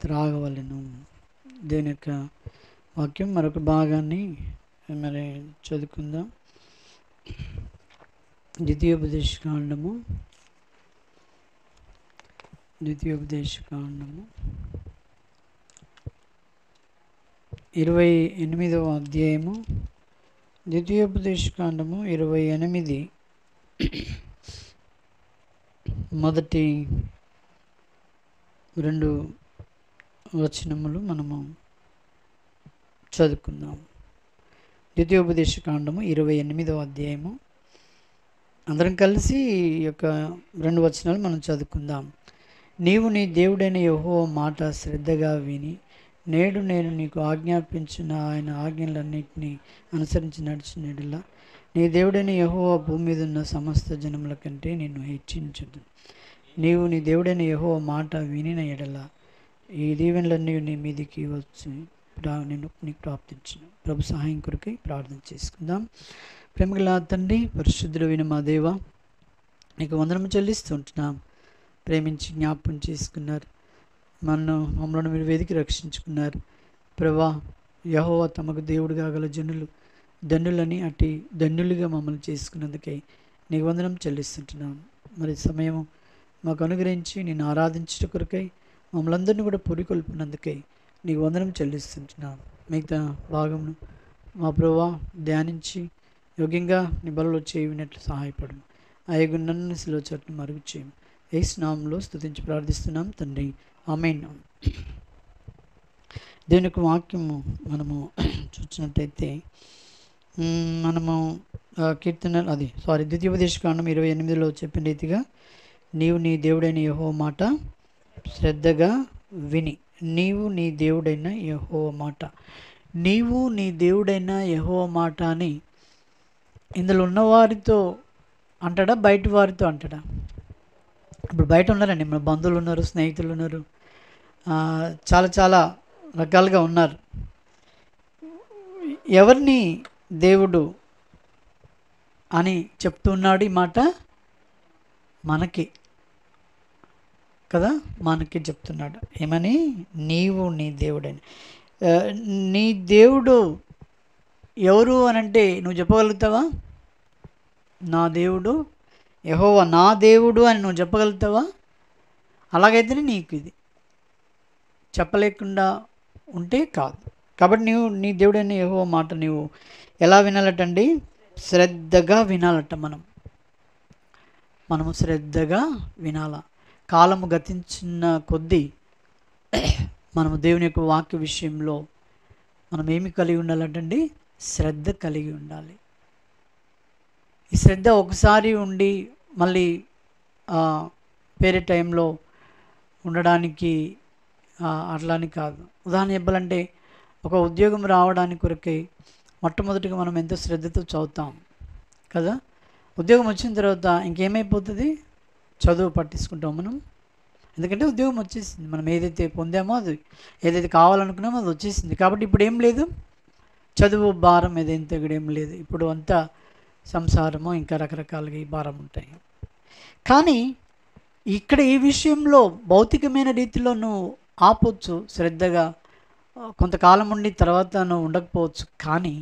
త్రాగవలెను. దేని యొక్క వాక్యం మరొక భాగాన్ని మరి చదువుకుందాం. ద్వితీయోపదేశకాండము 28వ అధ్యాయము. ద్వితీయోపదేశకాండము 28 మొదటి 2 వచనములు మనము చదువుకుందాం. ద్వితీయోపదేశకాండము 28వ అధ్యాయము. అందరం కలిసి ఈ యొక్క 2 వచనాలు మనం చదువుకుందాం. నీవు నీ దేవుడైన యెహోవా మాట శ్రద్ధగా విని నేడు నేను నీకు ఆజ్ఞాపించిన ఆయన ఆజ్ఞలన్నింటినీ అనుసరించి నడిచిన యెడల నీ దేవుడైన యెహోవా భూమి మీద ఉన్న సమస్త జనముల కంటే నిన్ను హెచ్చించుదు. నీవు నీ దేవుడైన యెహోవా మాట వినిన యెడల ఈ దీవెనలన్నీ నీ మీదికి వచ్చి నేను నీకు ప్రాప్తించిన. ప్రభు సహాయం కొరకై ప్రార్థన చేసుకుందాం. ప్రేమగల తండ్రి, పరిశుద్ధుడైన మా దేవ, నీకు వందనము చెల్లిస్తుంటున్నాం. ప్రేమించి జ్ఞాపకం చేసుకున్నారు, మమ్మల్ని మీరు వెతికి రక్షించుకున్నారు. ప్రభా, యెహోవా తమకు దేవుడుగా గల జనులు ధన్యులని అటు ధన్యులుగా మమ్మల్ని చేసుకున్నందుకై నీకు వందనం చెల్లిస్తుంటున్నాం. మరి సమయం మాకు అనుగ్రహించి నేను ఆరాధించట కొరకై మమ్మల్ని అందరినీ కూడా పురికొల్పినందుకై నీకు వందనం చెల్లిస్తుంటున్నాం. మిగతా భాగమును మా ప్రభువా ధ్యానించి యోగ్యంగా నీ బలలో చేయనట్లు సహాయపడు. అయ్యగు నన్ను శిలువ చోట్ను మరుగు చేయము. యేసు నామములో స్తుతించి ప్రార్థిస్తున్నాం తండ్రి, ఆమేన్. దేవుని యొక్క వాక్యము మనము చూసినట్టయితే మనము ద్వితీయోపదేశకాండం 28లో చెప్పిన రీతిగా నీవు నీ దేవుడైన యెహోవా మాట శ్రద్ధగా విని. నీవు నీ దేవుడైన యెహోవా మాట, నీవు నీ దేవుడైన యెహోవా మాట అని ఇందులో ఉన్నవారితో అంటాడా, బయట వారితో అంటాడా? ఇప్పుడు బయట ఉన్నారండి, మన బంధువులు ఉన్నారు, స్నేహితులు ఉన్నారు, చాలా చాలా రకాలుగా ఉన్నారు. ఎవరిని దేవుడు అని చెప్తున్నాడు ఈ మాట? మనకి కదా, మనకి చెప్తున్నాడు. ఏమని? నీవు నీ దేవుడని. నీ దేవుడు ఎవరు అని అంటే నువ్వు చెప్పగలుగుతావా? నా దేవుడు యెహోవా నా దేవుడు అని నువ్వు చెప్పగలుగుతావా? అలాగైతేనే నీకు ఇది. చెప్పలేకుండా ఉంటే కాదు. కాబట్టి నీవు నీ దేవుడైన యెహోవా మాట నీవు ఎలా వినాలటండి? శ్రద్ధగా వినాలట. మనము శ్రద్ధగా వినాల. కాలము గతించిన కొద్దీ మనము దేవుని యొక్క వాక్య విషయంలో మనం ఏమి కలిగి ఉండాలంటండి? శ్రద్ధ కలిగి ఉండాలి. ఈ శ్రద్ధ ఒకసారి ఉండి మళ్ళీ వేరే టైంలో ఉండడానికి అట్లాని కాదు. ఉదాహరణ చెప్పాలంటే ఒక ఉద్యోగం రావడానికి కొరకై మొట్టమొదటిగా మనం ఎంతో శ్రద్ధతో చదువుతాం కదా. ఉద్యోగం వచ్చిన తర్వాత ఇంకేమైపోతుంది? చదువు పట్టించుకుంటాం మనం. ఎందుకంటే ఉద్యోగం వచ్చేసింది, మనం ఏదైతే పొందామో అది, ఏదైతే కావాలనుకున్నామో అది వచ్చేసింది. కాబట్టి ఇప్పుడు ఏం లేదు, చదువు భారం ఏదైతే ఇక్కడ ఏం లేదు. ఇప్పుడు అంతా సంసారము ఇంకా రకరకాలుగా ఈ భారం ఉంటాయి. కానీ ఇక్కడ ఈ విషయంలో భౌతికమైన రీతిలో నువ్వు ఆపొచ్చు శ్రద్ధగా, కొంతకాలం ఉండి తర్వాత నువ్వు ఉండకపోవచ్చు. కానీ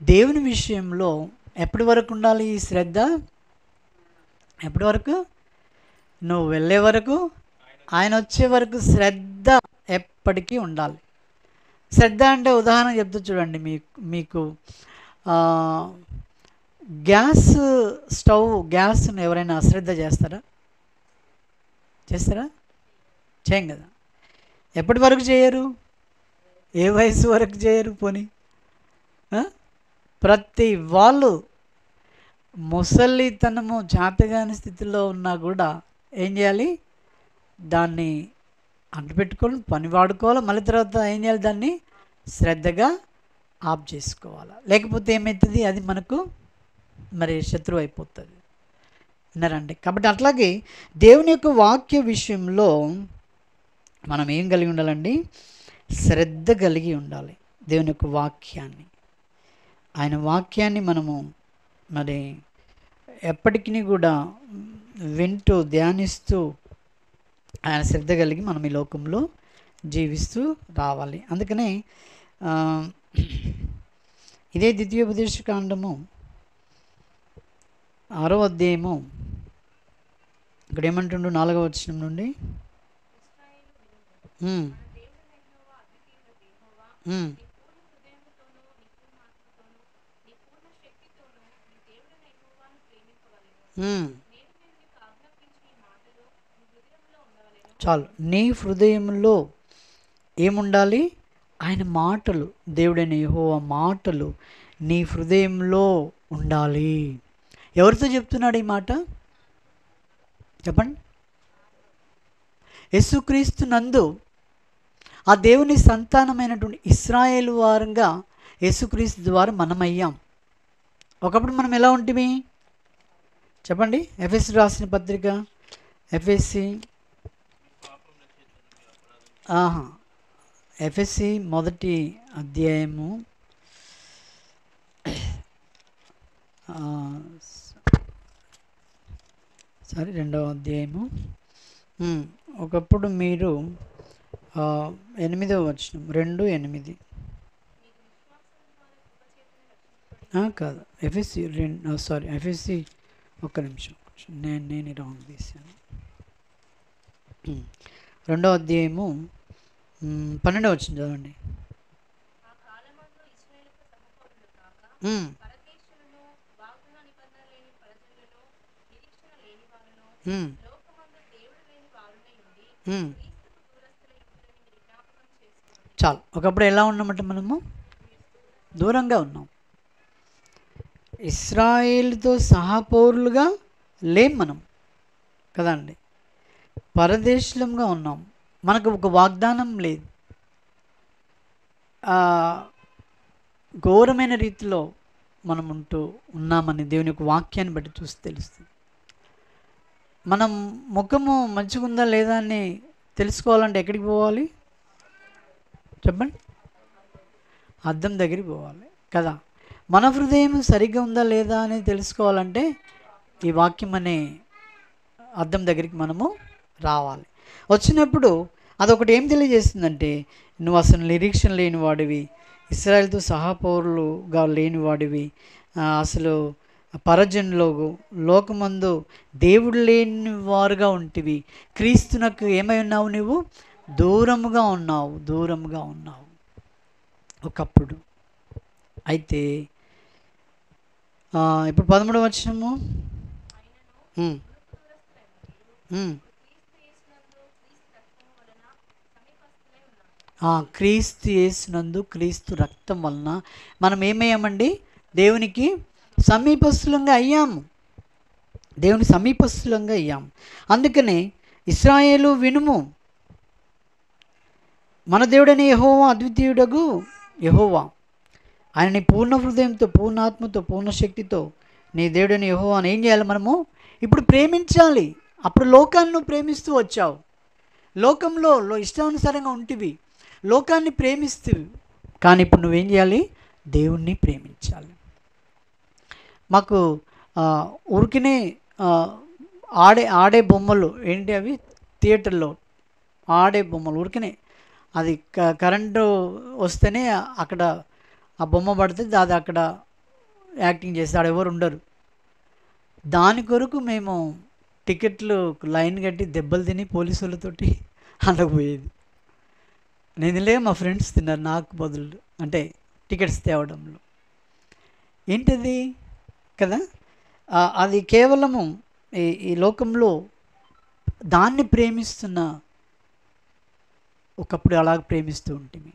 దేవుని విషయంలో ఎప్పటి వరకు ఉండాలి ఈ శ్రద్ధ? ఎప్పటి వరకు? నువ్వు వెళ్ళే వరకు, ఆయన వచ్చే వరకు శ్రద్ధ ఎప్పటికీ ఉండాలి. శ్రద్ధ అంటే ఉదాహరణ చెప్తూ చూడండి. మీకు గ్యాస్ స్టవ్, గ్యాస్ను ఎవరైనా అశ్రద్ధ చేస్తారా? చేయం కదా. ఎప్పటి వరకు చేయరు? ఏ వయసు వరకు చేయరు? పోనీ ప్రతి వాళ్ళు ముసలితనము చేతగాని స్థితిలో ఉన్నా కూడా ఏం చేయాలి? దాన్ని అంటుపెట్టుకొని పని వాడుకోవాలి. మళ్ళీ తర్వాత ఏం చేయాలి? దాన్ని శ్రద్ధగా ఆఫ్ చేసుకోవాలి. లేకపోతే ఏమవుతుంది? అది మనకు మరి శత్రువు అయిపోతుంది. విన్నారండి? కాబట్టి అట్లాగే దేవుని యొక్క వాక్య విషయంలో మనం ఏం కలిగి ఉండాలండి? శ్రద్ధ కలిగి ఉండాలి. దేవుని యొక్క వాక్యాన్ని, ఆయన వాక్యాన్ని మనము మరి ఎప్పటికీ కూడా వింటూ ధ్యానిస్తూ ఆయన శ్రద్ధ కలిగి మనం ఈ లోకంలో జీవిస్తూ రావాలి. అందుకనే ఆ, ఇదే ద్వితీయోపదేశకాండము 6వ అధ్యాయము ఇక్కడ ఏమంటుండు 4వ వచనం నుండి. ఉమ్, ఉమ్, ఉమ్. చాలు. నీ హృదయంలో ఏముండాలి? ఆయన మాటలు, దేవుడైన యెహోవా మాటలు నీ హృదయంలో ఉండాలి. ఎవరితో చెప్తున్నాడు ఈ మాట? చెప్పండి. యేసుక్రీస్తు నందు ఆ దేవుని సంతానమైనటువంటి ఇశ్రాయేలు వారంగా యేసుక్రీస్తు ద్వారా మనమయ్యాం. ఒకప్పుడు మనం ఎలా ఉంటిమి చెప్పండి? ఎఫ్ఎస్సి రాసిన పత్రిక, ఎఫ్ఎస్సి ఎఫ్ఎస్సి 1వ అధ్యాయము సారీ 2వ అధ్యాయము. ఒకప్పుడు మీరు 8వ వచనం 2:8 కాదు, ఎఫ్ఎస్సి సారీ ఎఫ్ఎస్సి ఒక్క నిమిషం, నేను రాంగ్ తీసాను. 2వ అధ్యాయము 12వ వచనం చదవండి. చాలు. ఒకప్పుడు ఎలా ఉన్నామంటే మనము దూరంగా ఉన్నాం. ఇశ్రాయేలుతో సహపౌరులుగా లేం మనం కదండి. పరదేశులంగా ఉన్నాం. మనకు ఒక వాగ్దానం లేదు. ఘోరమైన రీతిలో మనం ఉంటూ ఉన్నామని దేవుని యొక్క వాక్యాన్ని బట్టి చూసి తెలుస్తుంది. మనం ముఖము మంచిగా ఉందా లేదా అని తెలుసుకోవాలంటే ఎక్కడికి పోవాలి చెప్పండి? అద్దం దగ్గరికి పోవాలి కదా. మన హృదయం సరిగ్గా ఉందా లేదా అని తెలుసుకోవాలంటే ఈ వాక్యం అనే అద్దం దగ్గరికి మనము రావాలి. వచ్చినప్పుడు అదొకటి ఏం తెలియజేస్తుందంటే, నువ్వు అసలు నిరీక్షణ లేని వాడివి, ఇశ్రాయేలుతో సహపౌరులుగా లేని వాడివి, అసలు పరజనులో లోకమందు దేవుడు లేని వారుగా ఉంటివి, క్రీస్తునకు ఏమై ఉన్నావు? నువ్వు దూరముగా ఉన్నావు ఒకప్పుడు. అయితే ఇప్పుడు 13వ వచనము, క్రీస్తు యేసునందు క్రీస్తు రక్తం వలన మనం ఏమయ్యామండి? దేవునికి సమీపస్థులంగా అయ్యాము. దేవుని సమీపస్థులంగా అయ్యాము. అందుకనే ఇశ్రాయేలు వినుము, మన దేవుడని యెహోవా అద్వితీయుడగు యెహోవా, ఆయన నీ పూర్ణ హృదయంతో, పూర్ణ ఆత్మతో, పూర్ణ శక్తితో నీ దేవుడని యెహోవాను ఏం చేయాలి? మనము ఇప్పుడు ప్రేమించాలి. అప్పుడు లోకాన్ని నువ్వు ప్రేమిస్తూ వచ్చావు. లోకంలో ఇష్టానుసారంగా ఉంటివి, లోకాన్ని ప్రేమిస్తూ. కానీ ఇప్పుడు నువ్వేం చేయాలి? దేవుణ్ణి ప్రేమించాలి. మాకు ఊరికినే ఆడే బొమ్మలు ఏంటి అవి? థియేటర్లో ఆడే బొమ్మలు ఊరికినే, అది కరెంటు వస్తేనే అక్కడ ఆ బొమ్మ పడుతుంది, అది అక్కడ యాక్టింగ్ చేస్తే ఆడ ఎవరు ఉండరు. దాని కొరకు మేము టికెట్లు లైన్ కట్టి దెబ్బలు తిని పోలీసు వాళ్ళతోటి అనకపోయేది. నేను తినలే, మా ఫ్రెండ్స్ తిన్నారు నాకు బదులు, అంటే టికెట్స్ తేవడంలో. ఏంటది కదా? అది కేవలము ఈ లోకంలో దాన్ని ప్రేమిస్తున్న, ఒకప్పుడు అలా ప్రేమిస్తూ ఉంటుంది.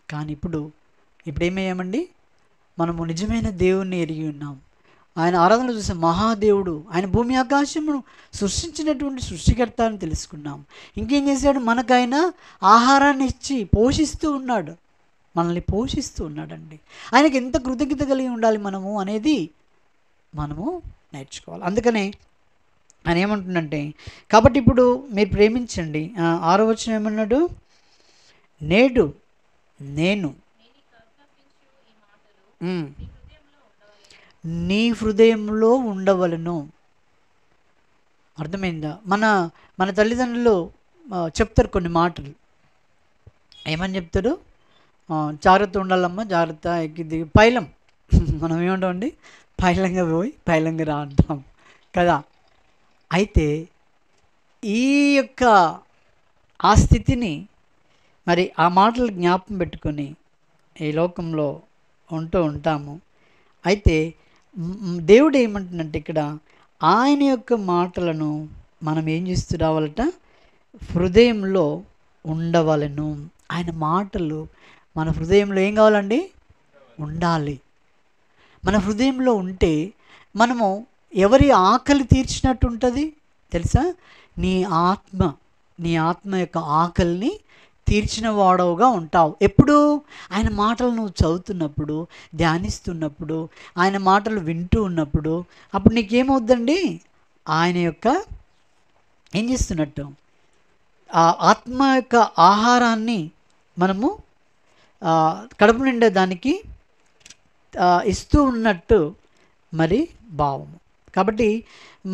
కానీ ఇప్పుడు ఏమయ్యామండి? మనము నిజమైన దేవుణ్ణి ఎరిగి ఉన్నాం. ఆయన ఆరాధనలు చూసే మహాదేవుడు, ఆయన భూమి ఆకాశమును సృష్టించినటువంటి సృష్టికర్త అని తెలుసుకున్నాం. ఇంకేం చేశాడు? మనకైన ఆహారాన్ని ఇచ్చి పోషిస్తూ ఉన్నాడు, మనల్ని పోషిస్తూ ఉన్నాడండి. ఆయనకి ఎంత కృతజ్ఞత కలిగి ఉండాలి మనము అనేది మనము నేర్చుకోవాలి. అందుకనే ఆయన ఏమంటుందంటే, కాబట్టి ఇప్పుడు మీరు ప్రేమించండి. 6వ వచనం ఏమన్నాడు? నేడు నేను నీ హృదయంలో ఉండవలను. అర్థమైందా? మన తల్లిదండ్రులు చెప్తారు కొన్ని మాటలు, ఏమని చెప్తాడు? జాగ్రత్త ఉండాలమ్మా, జాగ్రత్త, ఎక్కిది పైలం. మనం ఏమంటామండి? పైలంగా పోయి పైలంగా రా అంటాం కదా. అయితే ఈ యొక్క ఆ స్థితిని మరి ఆ మాటలు జ్ఞాపకం పెట్టుకొని ఈ లోకంలో ఉంటూ ఉంటాము. అయితే దేవుడు ఏమంటున్నంటే ఇక్కడ ఆయన యొక్క మాటలను మనం ఏం చేస్తూ రావాలట? హృదయంలో ఉండవలను. ఆయన మాటలు మన హృదయంలో ఏం కావాలండి? ఉండాలి. మన హృదయంలో ఉంటే మనము ఎవరి ఆకలి తీర్చినట్టు ఉంటుంది తెలుసా? నీ ఆత్మ, నీ ఆత్మ యొక్క ఆకలిని తీర్చిన వాడవుగా ఉంటావు. ఎప్పుడు? ఆయన మాటలు నువ్వు చదువుతున్నప్పుడు, ధ్యానిస్తున్నప్పుడు, ఆయన మాటలు వింటూ ఉన్నప్పుడు, అప్పుడు నీకేమవుద్దండి? ఆయన యొక్క ఏం చేస్తున్నట్టు? ఆ ఆత్మ యొక్క ఆహారాన్ని మనము కడుపు నిండే దానికి ఇస్తూ ఉన్నట్టు మరి భావము. కాబట్టి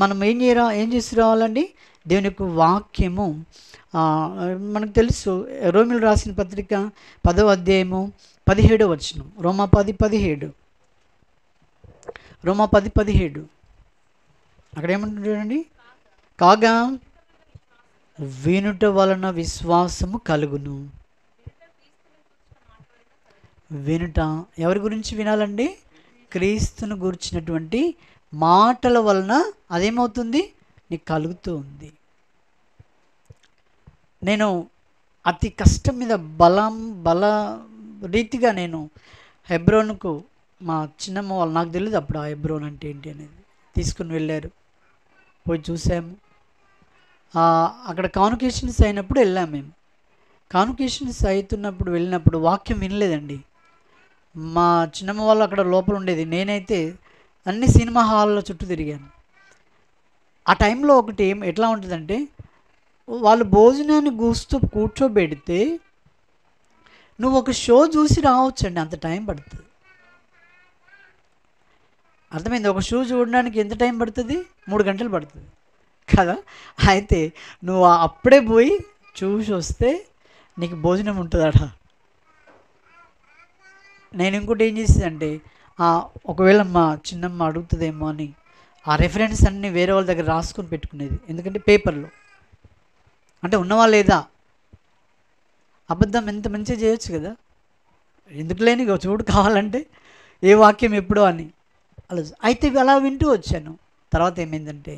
మనం ఏం చేసి రావాలండి? దేవుని యొక్క వాక్యము మనకు తెలుసు. రోమిలు రాసిన పత్రిక 10వ అధ్యాయము 17వ వచనం. రోమా 10:17. రోమా 10:17 అక్కడ ఏమంటుంది చూడండి. కాగా వినుట వలన విశ్వాసము కలుగును. వినుట ఎవరి గురించి వినాలండి? క్రీస్తును గురించినటువంటి మాటల వలన అదేమవుతుంది? నీకు కలుగుతూ ఉంది. నేను అతి కష్టం మీద బల రీతిగా నేను హెబ్రోన్కు, మా చిన్నమ్మ వాళ్ళు, నాకు తెలియదు అప్పుడు ఆ హెబ్రోన్ అంటే ఏంటి అనేది, తీసుకుని వెళ్ళారు. పోయి చూసాము. అక్కడ కాన్వకేషన్స్ అయినప్పుడు వెళ్ళాము మేము. కాన్వకేషన్స్ అవుతున్నప్పుడు వెళ్ళినప్పుడు వాక్యం వినలేదండి. మా చిన్నమ్మ వాళ్ళు అక్కడ లోపల ఉండేది. నేనైతే అన్ని సినిమా హాల్లో చుట్టూ తిరిగాను. ఆ టైంలో ఒకటి ఎట్లా ఉంటుందంటే, వాళ్ళు భోజనాన్ని కూర్చోబెడితే నువ్వు ఒక షో చూసి రావచ్చండి, అంత టైం పడుతుంది. అర్థమైంది? ఒక షో చూడడానికి ఎంత టైం పడుతుంది? 3 గంటలు పడుతుంది కదా. అయితే నువ్వు అప్పుడే పోయి చూసి వస్తే నీకు భోజనం ఉంటుందట. నేను ఇంకోటి ఏం చేసేదంటే, ఒకవేళ మా చిన్నమ్మ అడుగుతుందేమో అని ఆ రెఫరెన్స్ అన్నీ వేరే వాళ్ళ దగ్గర రాసుకొని పెట్టుకునేది. ఎందుకంటే పేపర్లో అంటే ఉన్నవా లేదా, అబద్ధం ఎంత మంచిగా చేయొచ్చు కదా, ఎందుకు లేని చూడు కావాలంటే ఏ వాక్యం ఎప్పుడో అని అలా. అయితే అలా వింటూ వచ్చాను. తర్వాత ఏమైందంటే,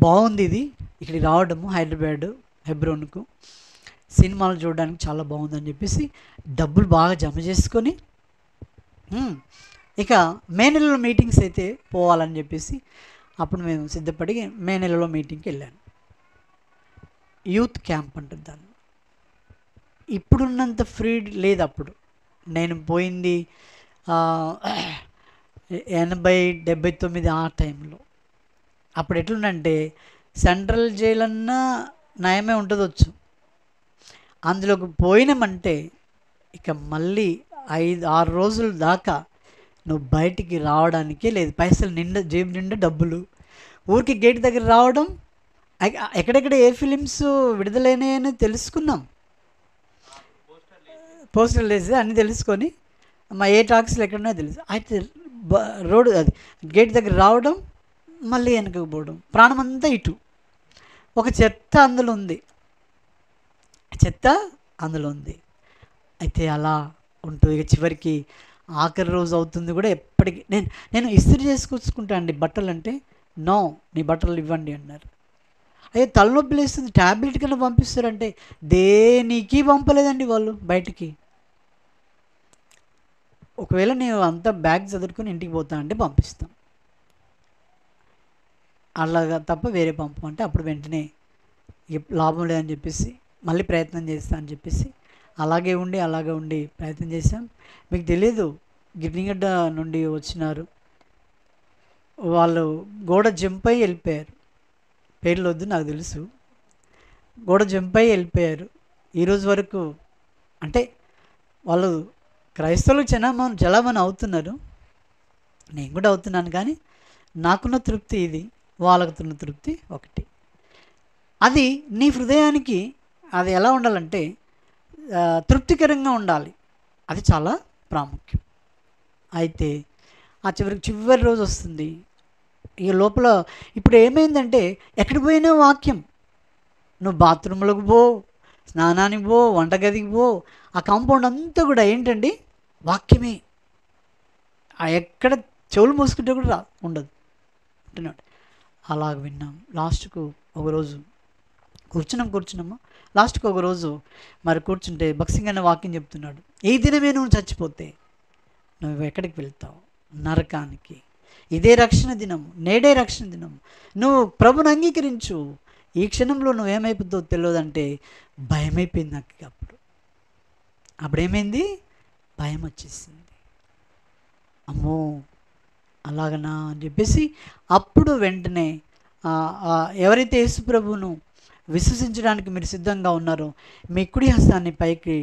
బాగుంది ఇది, ఇక్కడికి రావడము హైదరాబాద్ హెబ్రోన్కు సినిమాలు చూడడానికి చాలా బాగుందని చెప్పేసి డబ్బులు బాగా జమ చేసుకొని ఇక మే నెలలో మీటింగ్స్ అయితే పోవాలని చెప్పేసి అప్పుడు మేము సిద్ధపడి మే నెలలో మీటింగ్కి వెళ్ళాను. యూత్ క్యాంప్ అంటుంది దాన్ని. ఇప్పుడున్నంత ఫ్రీ లేదు అప్పుడు. నేను పోయింది 80-79 ఆ టైంలో. అప్పుడు ఎట్లుందంటే సెంట్రల్ జైలు అన్నా నయమే ఉంటుందొచ్చు, అందులోకి పోయినామంటే ఇక మళ్ళీ 5-6 రోజుల దాకా నువ్వు బయటికి రావడానికే లేదు. పైసలు నిండా, జేబు నిండా డబ్బులు. ఊరికి గేట్ దగ్గర రావడం, ఎక్కడెక్కడ ఏ ఫిలిమ్స్ విడుదలైనాయని తెలుసుకున్నాం, పోస్టర్లు వేసి అన్నీ తెలుసుకొని ఏ టాక్స్లు ఎక్కడున్నాయో తెలుసు. అయితే రోడ్డు అది గేట్ దగ్గర రావడం, మళ్ళీ వెనకకు పోవడం, ప్రాణం అంతా ఇటు. ఒక చెత్త అందులో ఉంది, చెత్త అందులో ఉంది. అయితే అలా ఉంటూ ఇక చివరికి ఆఖరి రోజు అవుతుంది కూడా. ఎప్పటికీ నేను ఇస్త్రీ చేసుకొచ్చుకుంటా అండి బట్టలు అంటే, నో నీ బట్టలు ఇవ్వండి అన్నారు. అయ్యో తలనొప్పి లేస్తుంది, ట్యాబ్లెట్ కన్నా పంపిస్తారంటే దేనికి పంపలేదండి వాళ్ళు బయటికి. ఒకవేళ నేను అంతా బ్యాగ్ చదువుకొని ఇంటికి పోతా అంటే పంపిస్తాం, అలాగా తప్ప వేరే పంపమంటే అప్పుడు వెంటనే లాభం లేదని చెప్పేసి మళ్ళీ ప్రయత్నం చేస్తా అని చెప్పేసి అలాగే ఉండి ప్రయత్నం చేశాం. మీకు తెలియదు, గిడ్నిగడ్డ నుండి వచ్చినారు వాళ్ళు, గోడ జంప్ అయ్యి వెళ్ళిపోయారు. పేర్లు వద్దు, నాకు తెలుసు. గోడ జంప్ అయ్యి వెళ్ళిపోయారు. ఈరోజు వరకు అంటే వాళ్ళు క్రైస్తవులు చలామణి అవుతున్నారు, నేను కూడా అవుతున్నాను. కానీ నాకున్న తృప్తి ఇది, వాళ్ళకున్న తృప్తి ఒకటి. అది నీ హృదయానికి అది ఎలా ఉండాలంటే, తృప్తికరంగా ఉండాలి. అది చాలా ప్రాముఖ్యం. అయితే ఆ చివరి రోజు వస్తుంది. ఈ లోపల ఇప్పుడు ఏమైందంటే ఎక్కడికి పోయినా వాక్యం. నువ్వు బాత్రూంలోకి పో, స్నానానికి పో, వంటగదికి పో, ఆ కాంపౌండ్ అంతా కూడా ఏంటండి వాక్యమే. ఎక్కడ చెవులు మూసుకుంటే కూడా ఉండదు అంటున్నాడు. అలాగ విన్నాం. లాస్ట్కు ఒకరోజు కూర్చున్నాము. లాస్ట్కి ఒకరోజు మరి కూర్చుంటే భక్సింగ్ అనే వాక్యం చెప్తున్నాడు. ఈ దినమే నువ్వు చచ్చిపోతే నువ్వు ఎక్కడికి వెళ్తావు? నరకానికి. ఇదే రక్షణ దినము, నేడే రక్షణ దినము. నువ్వు ప్రభుని అంగీకరించు. ఈ క్షణంలో నువ్వేమైపోతావు తెలియదంటే భయమైపోయింది నాకు. అప్పుడేమైంది? భయం వచ్చేసింది. అమ్మో అలాగనా అని చెప్పేసి అప్పుడు వెంటనే ఎవరైతే యేసు ప్రభువును విశ్వసించడానికి మీరు సిద్ధంగా ఉన్నారో మీ కుడి హస్తాన్ని పైకి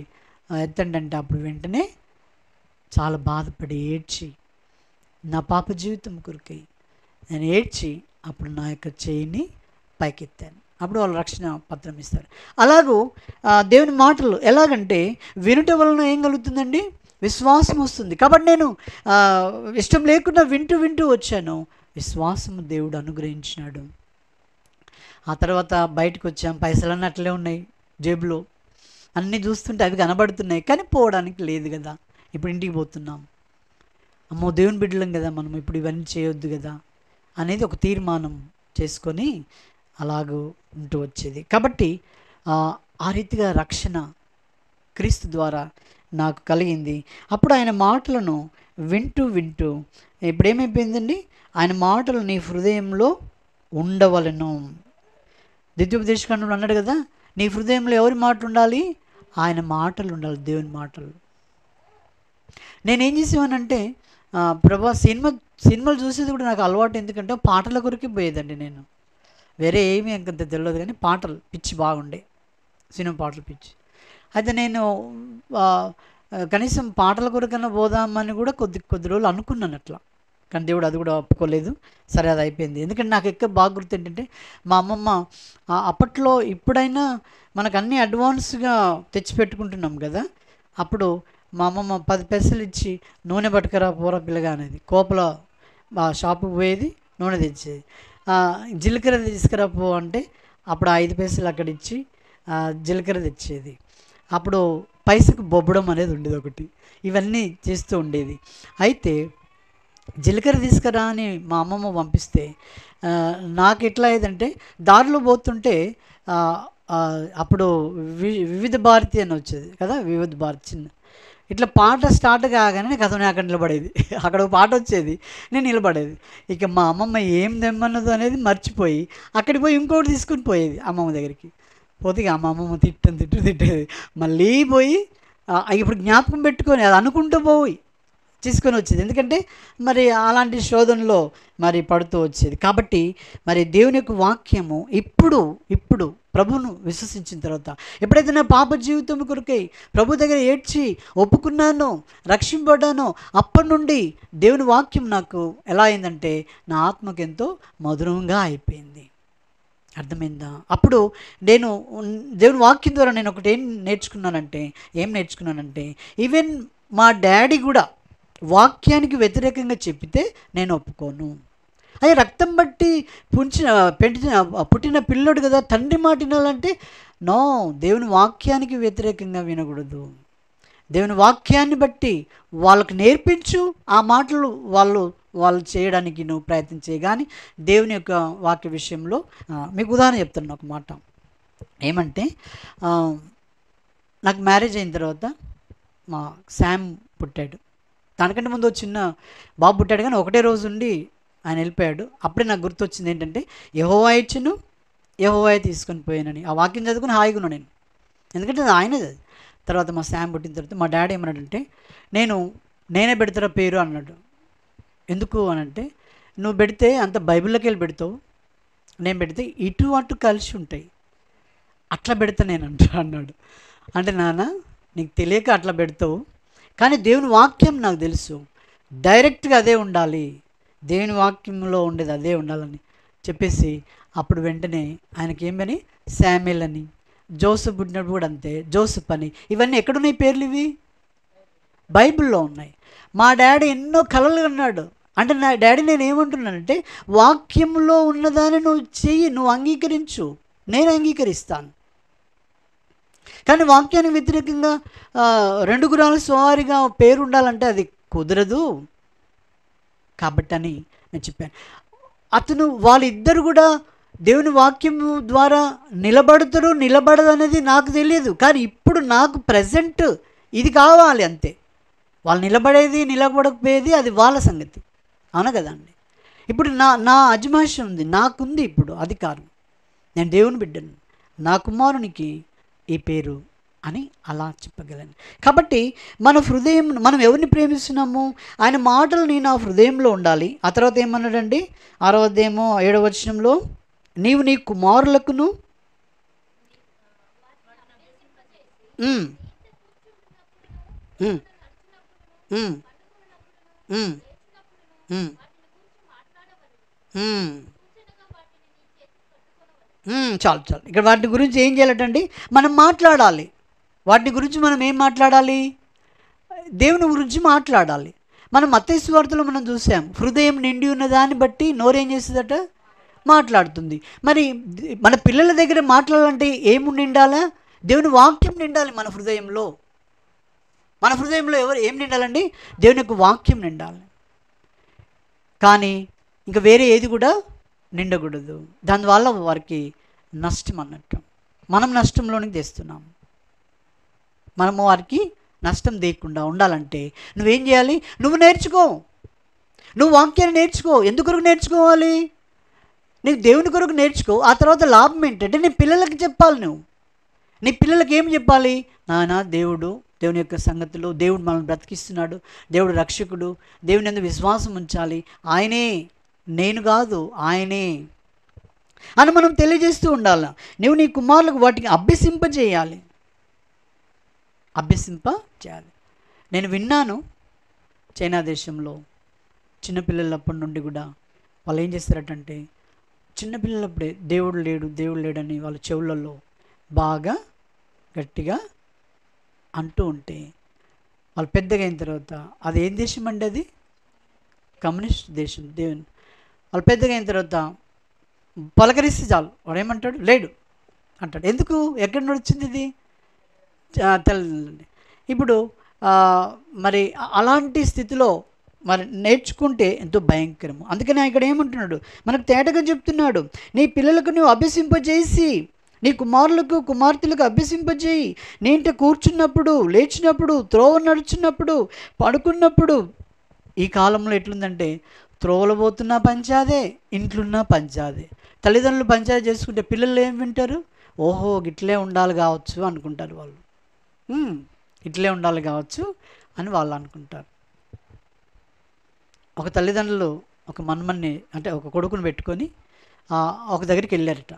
ఎత్తండి అంటే అప్పుడు వెంటనే చాలా బాధపడి ఏడ్చి, నా పాప జీవితం కొరకై నేను ఏడ్చి అప్పుడు నా యొక్క చేయిని పైకెత్తాను. అప్పుడు వాళ్ళు రక్షణ పత్రం ఇస్తారు. అలాగూ దేవుని మాటలు ఎలాగంటే వినుట వలన ఏం కలుగుతుందండి? విశ్వాసం వస్తుంది. కాబట్టి నేను ఇష్టం లేకుండా వింటూ వచ్చాను. విశ్వాసము దేవుడు అనుగ్రహించినాడు. ఆ తర్వాత బయటకు వచ్చాం. పైసలన్నీ అట్లే ఉన్నాయి జేబులో. అన్నీ చూస్తుంటే అవి కనబడుతున్నాయి, కానీ పోవడానికి లేదు కదా. ఇప్పుడు ఇంటికి పోతున్నాం. అమ్మో దేవుని బిడ్డలం కదా మనం, ఇప్పుడు ఇవన్నీ చేయొద్దు కదా అనేది ఒక తీర్మానం చేసుకొని అలాగూ ఉంటూ వచ్చేది. కాబట్టి ఆ రీతిగా రక్షణ క్రీస్తు ద్వారా నాకు కలిగింది. అప్పుడు ఆయన మాటలను వింటూ ఇప్పుడు ఏమైపోయిందండి? ఆయన మాటలు నీ హృదయంలో ఉండవలను. ద్వితీయోపదేశకాండంలో అన్నాడు కదా, నీ హృదయంలో ఎవరి మాట ఉండాలి? ఆయన మాటలు ఉండాలి, దేవుని మాటలు. నేనేం చేసేవానంటే ప్రభా సినిమాలు చూసేది కూడా నాకు అలవాటు. ఎందుకంటే పాటల కొరకే పోయేదండి నేను. వేరే ఏమీ అంత తెలియదు, కానీ పాటలు పిచ్చి బాగుండే, సినిమా పాటలు పిచ్చి. అయితే నేను కనీసం పాటల కొరకన్నా పోదామని కూడా కొద్ది రోజులు అనుకున్నాను అట్లా. కానీ దేవుడు అది కూడా ఒప్పుకోలేదు. సరే, అది అయిపోయింది. ఎందుకంటే నాకు ఎక్కువ బాగా గుర్తు ఏంటంటే మా అమ్మమ్మ అప్పట్లో, ఇప్పుడైనా మనకు అన్నీ అడ్వాన్స్గా తెచ్చిపెట్టుకుంటున్నాం కదా. అప్పుడు మా అమ్మమ్మ 10 పైసలు ఇచ్చి నూనె పట్టుకరా పోరా పిల్లగా అనేది. కోపల షాపుకి పోయేది, నూనె తెచ్చేది. జీలకర్ర తీసుకురా పో అంటే అప్పుడు 5 పైసలు అక్కడ ఇచ్చి జీలకర్ర తెచ్చేది. అప్పుడు పైసకు బొబ్బడం అనేది ఉండేది ఒకటి. ఇవన్నీ చేస్తూ ఉండేది. అయితే జీలకర్ర తీసుకురా అని మా అమ్మమ్మ పంపిస్తే నాకు ఎట్లా అయ్యేదంటే దారిలో పోతుంటే అప్పుడు వివిధ భారతి అని వచ్చేది కదా, వివిధ భారతి చిన్న ఇట్లా పాట స్టార్ట్ కాగానే నాకు అతను అక్కడ నిలబడేది. అక్కడ ఒక పాట వచ్చేది, నేను నిలబడేది. ఇక మా అమ్మమ్మ ఏం తెమ్మన్నదో అనేది మర్చిపోయి అక్కడికి పోయి ఇంకోటి తీసుకుని పోయేది అమ్మమ్మ దగ్గరికి. పోతే ఇక మా అమ్మమ్మ తిట్టేది. మళ్ళీ పోయి ఇప్పుడు జ్ఞాపకం పెట్టుకొని అది అనుకుంటూ పోయి తీసుకొని వచ్చేది. ఎందుకంటే మరి అలాంటి శోధనలో మరి పడుతూ వచ్చేది. కాబట్టి మరి దేవుని యొక్క వాక్యము ఇప్పుడు ప్రభువును విశ్వసించిన తర్వాత, ఎప్పుడైతే నా పాప జీవితం కొరకై ప్రభు దగ్గర ఏడ్చి ఒప్పుకున్నానో, రక్షింపబడ్డానో, అప్పటి నుండి దేవుని వాక్యం నాకు ఎలా అయిందంటే నా ఆత్మకు ఎంతో మధురంగా అయిపోయింది. అర్థమైందా? అప్పుడు నేను దేవుని వాక్యం ద్వారా నేను ఒకటి ఏం నేర్చుకున్నానంటే ఈవెన్ మా డాడీ కూడా వాక్యానికి వ్యతిరేకంగా చెప్పితే నేను ఒప్పుకోను. అదే రక్తం బట్టి పుట్టిన పిల్లోడు కదా, తండ్రి మాట వినాలంటే నో, దేవుని వాక్యానికి వ్యతిరేకంగా వినకూడదు. దేవుని వాక్యాన్ని బట్టి వాళ్ళకు నేర్పించు, ఆ మాటలు వాళ్ళు చేయడానికి నువ్వు ప్రయత్నించే. కానీ దేవుని యొక్క వాక్య విషయంలో మీకు ఉదాహరణ చెప్తాను ఒక మాట. ఏమంటే నాకు మ్యారేజ్ అయిన తర్వాత మా శామ్ పుట్టాడు. దానికంటే ముందు చిన్న బాబు పుట్టాడు, కానీ ఒకటే రోజు ఉండి ఆయన వెళ్ళిపోయాడు. అప్పుడే నాకు గుర్తొచ్చింది ఏంటంటే యెహోవా ఇచ్చును, యెహోవా తీసుకొని పోయానని. ఆ వాక్యం చదువుకుని హాయిగా ఉన్నాను నేను, ఎందుకంటే అది ఆయనది. తర్వాత మా శామ్ పుట్టిన తర్వాత మా డాడీ ఏమన్నాడంటే నేనే పెడతారా పేరు అన్నాడు. ఎందుకు అనంటే నువ్వు పెడితే అంత బైబిల్లోకి వెళ్ళి పెడతావు, నేను పెడితే ఇటు అటు కలిసి ఉంటాయి, అట్లా పెడతా నేను అన్నాడు. అంటే నాన్న నీకు తెలియక అట్లా పెడతావు, కానీ దేవుని వాక్యం నాకు తెలుసు, డైరెక్ట్గా అదే ఉండాలి, దేవుని వాక్యంలో ఉండేది అదే ఉండాలని చెప్పేసి అప్పుడు వెంటనే ఆయనకి ఏమని శామ్యుయల్ అని, జోసెఫ్ పుట్టినప్పుడు కూడా అంతే, జోసెఫ్ అని. ఇవన్నీ ఎక్కడున్నాయి పేర్లు? ఇవి బైబిల్లో ఉన్నాయి. మా డాడీ ఎన్నో కలలు అన్నాడు. అంటే నా డాడీ నేను ఏమంటున్నానంటే, వాక్యంలో ఉన్నదాన్ని నువ్వు చెయ్యి, నువ్వు అంగీకరించు, నేను అంగీకరిస్తాను. కానీ వాక్యానికి వ్యతిరేకంగా 2 గుర్రాల సవారిగా పేరు ఉండాలంటే అది కుదరదు. కాబట్టి అని నేను చెప్పాను. వాళ్ళిద్దరు కూడా దేవుని వాక్యం ద్వారా నిలబడతారు నిలబడదు అనేది నాకు తెలియదు. కానీ ఇప్పుడు నాకు ప్రజెంట్ ఇది కావాలి అంతే. వాళ్ళు నిలబడేది నిలబడకపోయేది అది వాళ్ళ సంగతి, అవునా కదండి. ఇప్పుడు నా అజమాయిషం ఉంది, నాకుంది ఇప్పుడు అధికారం. నేను దేవుని బిడ్డను, నా కుమారునికి ఈ పేరు అని అలా చెప్పగలను. కాబట్టి మన హృదయం, మనం ఎవరిని ప్రేమిస్తున్నాము, ఆయన మాటలు నీ నా హృదయంలో ఉండాలి. ఆ తర్వాత ఏమన్నాడండి 6వ అధ్యాయము 7వ వచనంలో, నీవు నీ కుమారులకును చాలు చాలు. ఇక్కడ వాటి గురించి ఏం చేయాలటండి, మనం మాట్లాడాలి. వాటి గురించి మనం ఏం మాట్లాడాలి? దేవుని గురించి మాట్లాడాలి. మనం మత్తయి సువార్తలో మనం చూసాం, హృదయం నిండి ఉన్న దాన్ని బట్టి నోరేం చేస్తుందట, మాట్లాడుతుంది. మరి మన పిల్లల దగ్గర మాట్లాడాలంటే ఏమి నిండాలా? దేవుని వాక్యం నిండాలి మన హృదయంలో. మన హృదయంలో ఏం నిండాలండి? దేవుని యొక్క వాక్యం నిండాలి. కానీ ఇంకా వేరే ఏది కూడా నిండకూడదు. దానివల్ల వారికి నష్టం అన్నట్టు, మనం నష్టంలోనికి తెస్తున్నాము. మనము వారికి నష్టం తీయకుండా ఉండాలంటే నువ్వేం చేయాలి? నువ్వు నేర్చుకో, నువ్వు వాక్యాన్ని నేర్చుకో. ఎందుకొరకు నేర్చుకోవాలి? నీకు దేవుని కొరకు నేర్చుకో. ఆ తర్వాత లాభం ఏంటంటే నీ పిల్లలకి చెప్పాలి. నువ్వు నీ పిల్లలకి ఏం చెప్పాలి? నాన్న దేవుని యొక్క సంగతులు, దేవుడు మనల్ని బ్రతికిస్తున్నాడు, దేవుడు రక్షకుడు, దేవుని యందు విశ్వాసం ఉంచాలి, ఆయనే, నేను కాదు ఆయనే అని మనం తెలియజేస్తూ ఉండాలి. నువ్వు నీ కుమారులకు వాటికి అభ్యసింపజేయాలి. నేను విన్నాను, చైనా దేశంలో చిన్నపిల్లలప్పటి నుండి కూడా వాళ్ళు ఏం చేస్తారటంటే, చిన్నపిల్లలప్పుడే దేవుడు లేడని వాళ్ళ చెవులలో బాగా గట్టిగా అంటూ ఉంటే, వాళ్ళు పెద్దగా అయిన తర్వాత, అది ఏం దేశం అండి? అది కమ్యూనిస్ట్ దేశం. వాళ్ళు పెద్దగా అయిన తర్వాత పలకరిస్తే చాలు, వాడు ఏమంటాడు? లేడు అంటాడు. ఎందుకు? ఎక్కడి నుండి వచ్చింది ఇది? తెలండి. ఇప్పుడు మరి అలాంటి స్థితిలో మరి నేర్చుకుంటే ఎంతో భయంకరము. అందుకని ఇక్కడ ఏమంటున్నాడు, మనకు తేటగా చెప్తున్నాడు, నీ పిల్లలకు నువ్వు అభ్యసింపజేసి, నీ కుమారులకు కుమార్తెలకు అభ్యసింపజేయి. నీ ఇంట కూర్చున్నప్పుడు, లేచినప్పుడు, త్రోవ నడుచున్నప్పుడు, పడుకున్నప్పుడు. ఈ కాలంలో ఎట్లుందంటే, త్రోవలు పోతున్నా పంచాదే, ఇంట్లున్నా పంచాదే. తల్లిదండ్రులు పంచాయతీ చేసుకుంటే పిల్లలు ఏం వింటారు? ఓహో గిట్లే ఉండాలి కావచ్చు అనుకుంటారు వాళ్ళు. ఇట్లే ఉండాలి కావచ్చు అని వాళ్ళు అనుకుంటారు. ఒక తల్లిదండ్రులు ఒక మన్మన్ని, అంటే ఒక కొడుకుని పెట్టుకొని ఒక దగ్గరికి వెళ్ళారట.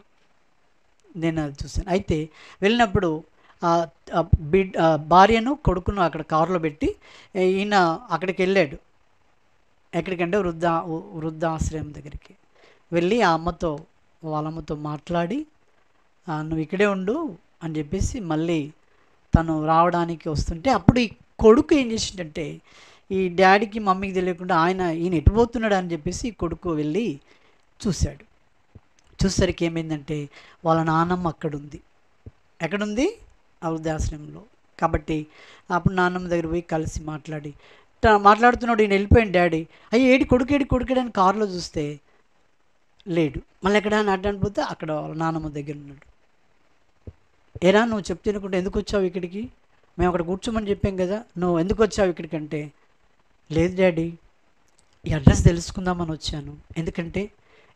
నేను అది చూశాను. అయితే వెళ్ళినప్పుడు భార్యను కొడుకును అక్కడ కారులో పెట్టి ఈయన అక్కడికి వెళ్ళాడు. ఎక్కడికంటే వృద్ధాశ్రయం దగ్గరికి వెళ్ళి వాళ్ళ అమ్మతో మాట్లాడి, నువ్వు ఇక్కడే ఉండు అని చెప్పేసి మళ్ళీ తను రావడానికి వస్తుంటే, అప్పుడు ఈ కొడుకు ఏం చేసిందంటే, ఈ డాడీకి మమ్మీకి తెలియకుండా ఈయన ఎటుపోతున్నాడు అని చెప్పేసి ఈ కొడుకు వెళ్ళి చూశాడు. చూసేసరికి ఏమైందంటే, వాళ్ళ నాన్నమ్మ అక్కడుంది. ఎక్కడుంది? ఆ వృద్ధాశ్రమంలో. కాబట్టి అప్పుడు నాన్నమ్మ దగ్గర పోయి కలిసి మాట్లాడుతున్నాడు. ఈయన వెళ్ళిపోయాడు డాడీ. ఏడి కొడుకేడి అని కారులో చూస్తే లేడు. మళ్ళీ ఎక్కడ అడ్డానికి పోతే అక్కడ వాళ్ళ నాన్నమ్మ దగ్గర ఉన్నాడు. ఏరా నువ్వు చెప్తున్నకుండా ఎందుకు వచ్చావు ఇక్కడికి? మేము అక్కడ కూర్చోమని చెప్పాం కదా, నువ్వు ఎందుకు వచ్చావు ఇక్కడికి అంటే, లేదు డాడీ, ఈ అడ్రస్ తెలుసుకుందామని వచ్చాను. ఎందుకంటే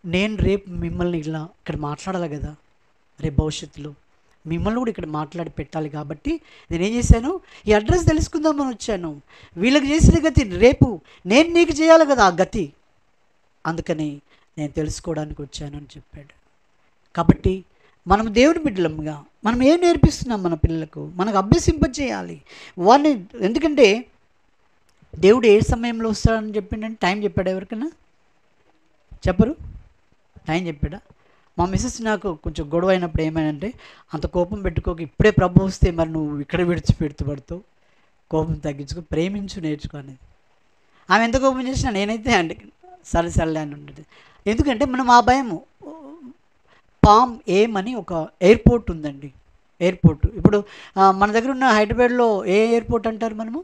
నేను రేపు మిమ్మల్ని ఇక్కడ మాట్లాడాలి కదా, రేపు భవిష్యత్తులో మిమ్మల్ని కూడా ఇక్కడ మాట్లాడి పెట్టాలి. కాబట్టి నేనేం చేశాను, ఈ అడ్రస్ తెలుసుకుందామని వచ్చాను. వీళ్ళకి చేసిన గతి రేపు నేను నీకు చేయాలి కదా ఆ గతి, అందుకని నేను తెలుసుకోవడానికి వచ్చాను అని చెప్పాడు. కాబట్టి మనం దేవుని బిడ్డలముగా మనం ఏం నేర్పిస్తున్నాం మన పిల్లలకు? మనకు అభ్యసింపజేయాలి వారిని. ఎందుకంటే దేవుడు ఏ సమయంలో వస్తాడని చెప్పిండంటే, టైం చెప్పాడు? ఎవరికైనా చెప్పరు? టైం చెప్పాడా? మా మిస్సెస్ నాకు కొంచెం గొడవ అయినప్పుడు ఏమైందంటే, అంత కోపం పెట్టుకోక, ఇప్పుడే ప్రభు వస్తే మరి నువ్వు ఇక్కడ విడిచిపెడుతూ కోపం తగ్గించుకో, ప్రేమించు, నేర్చుకో అనేది. ఆమె ఎంత కోపం చేసినా నేనైతే అంటే సరే అని ఉంటుంది. ఎందుకంటే మనం ఆ భయము. పామ్ ఏమ్ అని ఒక ఎయిర్పోర్ట్ ఉందండి. ఎయిర్పోర్ట్ ఇప్పుడు మన దగ్గర ఉన్న హైదరాబాద్లో ఏ ఎయిర్పోర్ట్ అంటారు మనము?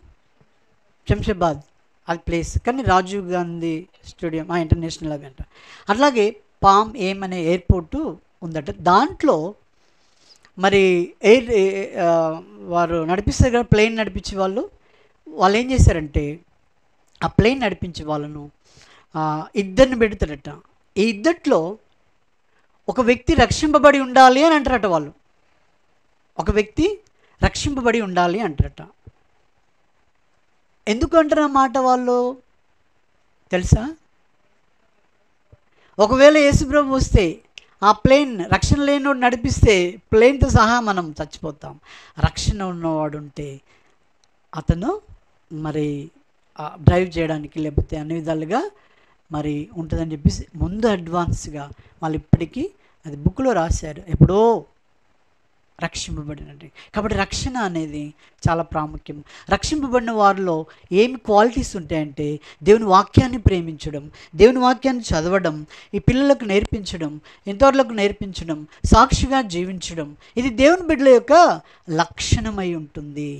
శంషాబాద్ అది ప్లేస్, కానీ రాజీవ్ గాంధీ స్టేడియం ఇంటర్నేషనల్ అవి అంటారు. అట్లాగే పామ్ ఏమ్ అనే ఎయిర్పోర్టు ఉందట. దాంట్లో మరి వారు నడిపిస్తారు కదా, ప్లేన్ నడిపించే వాళ్ళు ఏం చేశారంటే, ఆ ప్లేన్ నడిపించే వాళ్ళను ఇద్దరిని పెడతారట. ఈ ఇద్దట్లో ఒక వ్యక్తి రక్షింపబడి ఉండాలి అని అంటారట వాళ్ళు. ఒక వ్యక్తి రక్షింపబడి ఉండాలి అంటారట. ఎందుకు అంటారు ఆ మాట వాళ్ళు తెలుసా? ఒకవేళ యేసుప్రభు వస్తే ఆ ప్లేన్ రక్షణ లేనివాడు నడిపిస్తే ప్లేన్తో సహా మనం చచ్చిపోతాం. రక్షణ ఉన్నవాడు ఉంటే అతను మరి డ్రైవ్ చేయడానికి లేకపోతే అన్ని విధాలుగా మరి ఉంటుందని చెప్పేసి ముందు అడ్వాన్స్గా వాళ్ళు ఇప్పటికీ అది బుక్లో రాశారు, ఎప్పుడో రక్షింపబడినట్టు. కాబట్టి రక్షణ అనేది చాలా ప్రాముఖ్యం. రక్షింపబడిన వారిలో ఏమి క్వాలిటీస్ ఉంటాయంటే, దేవుని వాక్యాన్ని ప్రేమించడం, దేవుని వాక్యాన్ని చదవడం, ఈ పిల్లలకు నేర్పించడం, ఎంతవరకు నేర్పించడం, సాక్షిగా జీవించడం, ఇది దేవుని బిడ్డల యొక్క లక్షణమై ఉంటుంది.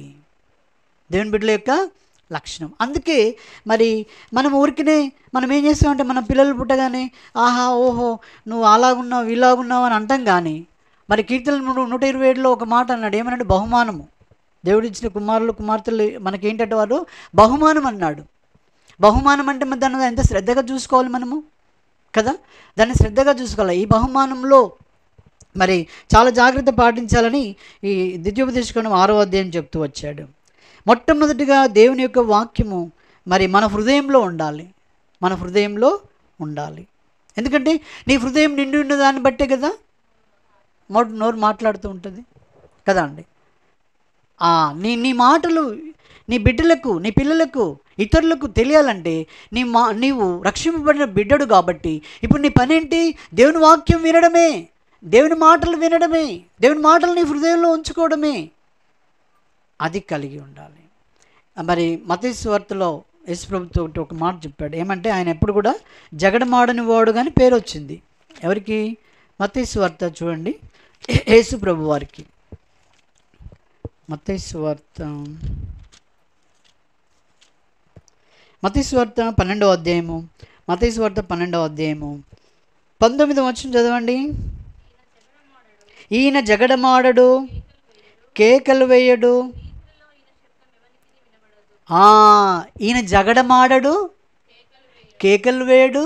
దేవుని బిడ్డల యొక్క లక్షణం. అందుకే మరి మనం ఊరికనే మనం ఏం చేస్తామంటే, మన పిల్లలు పుట్టగానే ఆహా ఓహో నువ్వు అలాగున్నావు ఇలాగున్నావు అని అంటాం. కానీ మరి కీర్తన 127లో ఒక మాట అన్నాడు, ఏమన్నాడు? బహుమానము. దేవుడిచ్చిన కుమారులు కుమార్తెలు మనకేంటంటే వారు బహుమానం అన్నాడు. బహుమానం అంటే మరి దాన్ని ఎంత శ్రద్ధగా చూసుకోవాలి మనము కదా, దాన్ని శ్రద్ధగా చూసుకోవాలి. ఈ బహుమానంలో మరి చాలా జాగ్రత్త పాటించాలని ఈ ద్వితీయోపదేశకాండం 6వ అధ్యాయం చెప్తూ వచ్చాడు. మొట్టమొదటిగా దేవుని యొక్క వాక్యము మరి మన హృదయంలో ఉండాలి. మన హృదయంలో ఉండాలి. ఎందుకంటే నీ హృదయం నిండి ఉన్న దాన్ని బట్టే కదా నోరు మాట్లాడుతూ ఉంటుంది కదా అండి. నీ మాటలు నీ బిడ్డలకు, నీ పిల్లలకు, ఇతరులకు తెలియాలంటే నీవు రక్షింపబడిన బిడ్డడు కాబట్టి ఇప్పుడు నీ పనేంటి? దేవుని వాక్యం వినడమే, దేవుని మాటలు వినడమే, దేవుని మాటలు నీ హృదయంలో ఉంచుకోవడమే. అది కలిగి ఉండాలి. మరి మత్తయి సువార్తలో యేసుప్రభుతో ఒక మాట చెప్పాడు, ఏమంటే ఆయన ఎప్పుడు కూడా జగడమాడని వాడు కానీ పేరు వచ్చింది. ఎవరికి? మత్తయి సువార్త చూడండి, యేసుప్రభు వారికి. మత్తయి సువార్త 12వ అధ్యాయము, మత్తయి సువార్త 12వ అధ్యాయము 19వ వచనం చదవండి. ఈయన జగడమాడడు, కేకలు వేయడు. ఈయన జగడమాడడు, కేకలు వేయడు,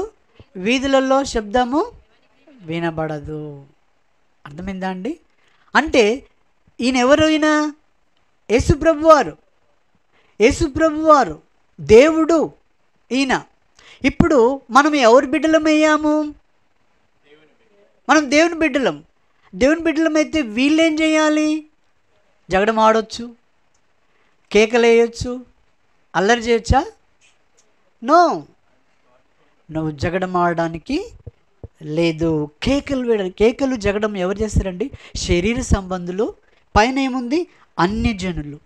వీధులలో శబ్దము వినబడదు. అర్థమైందా అండి? అంటే ఈయన ఎవరు? ఈయన యేసుప్రభువారు. యేసుప్రభువారు దేవుడు ఈయన. ఇప్పుడు మనం ఎవరి బిడ్డలమయ్యాము? మనం దేవుని బిడ్డలం. దేవుని బిడ్డలమైతే వీళ్ళేం చేయాలి? జగడమాడొచ్చు, కేకలేయచ్చు, అల్లరి చేయొచ్చా? నో, నువ్వు జగడమాడడానికి లేదు. కేకలు వేయడానికి. కేకలు జగడం ఎవరు చేస్తారండి? శరీర సంబంధులు. పైన ఏముంది? అన్యజనులు.